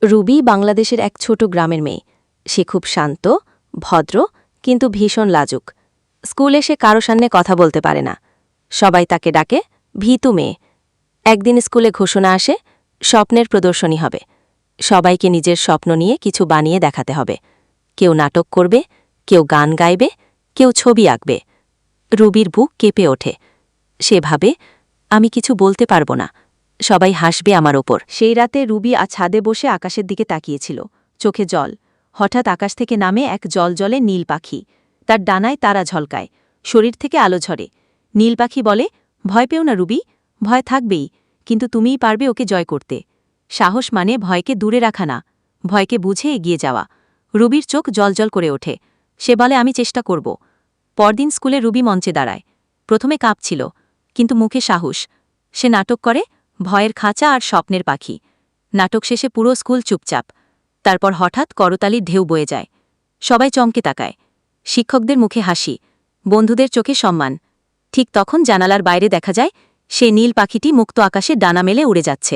Ruby বাংলাদেশের এক ছোট গ্রামের মেয়ে। সে খুব শান্ত, ভদ্র, কিন্তু ভীষণ লাজুক। স্কুলে সে কারো সামনে কথা বলতে পারে না। সবাই তাকে ডাকে ভীতু মেয়ে। একদিন স্কুলে ঘোষণা আসে, স্বপ্নের প্রদর্শনী হবে। সবাইকে নিজের স্বপ্ন নিয়ে কিছু বানিয়ে দেখাতে হবে। কেউ নাটক করবে, কেউ গান গাইবে, কেউ ছবি আঁকবে। রুবির বুক কেঁপে ওঠে। সে ভাবে, আমি কিছু বলতে পারব না, সবাই হাসবে আমার ওপর। সেই রাতে রুবি ছাদে বসে আকাশের দিকে তাকিয়েছিল, চোখে জল। হঠাৎ আকাশ থেকে নামে এক জলজলে নীল পাখি। তার ডানায় তারা ঝলকায়, শরীর থেকে আলো ঝরে। নীল পাখি বলে, ভয় পেও না রুবি, ভয় থাকবেই, কিন্তু তুমিই পারবে ওকে জয় করতে। সাহস মানে ভয়কে দূরে রাখা না, ভয়কে বুঝে এগিয়ে যাওয়া। রুবির চোখ জলজল করে ওঠে। সে বলে, আমি চেষ্টা করব। পরদিন স্কুলে রুবি মঞ্চে দাঁড়ায়। প্রথমে কাঁপছিল, কিন্তু মুখে সাহস। সে নাটক করে ভয়ের খাঁচা আর স্বপ্নের পাখি। নাটক শেষে পুরো স্কুল চুপচাপ। তারপর হঠাৎ করতালির ঢেউ বয়ে যায়। সবাই চমকে তাকায়। শিক্ষকদের মুখে হাসি, বন্ধুদের চোখে সম্মান। ঠিক তখন জানালার বাইরে দেখা যায় সেই নীল পাখিটি মুক্ত আকাশে ডানা মেলে উড়ে যাচ্ছে।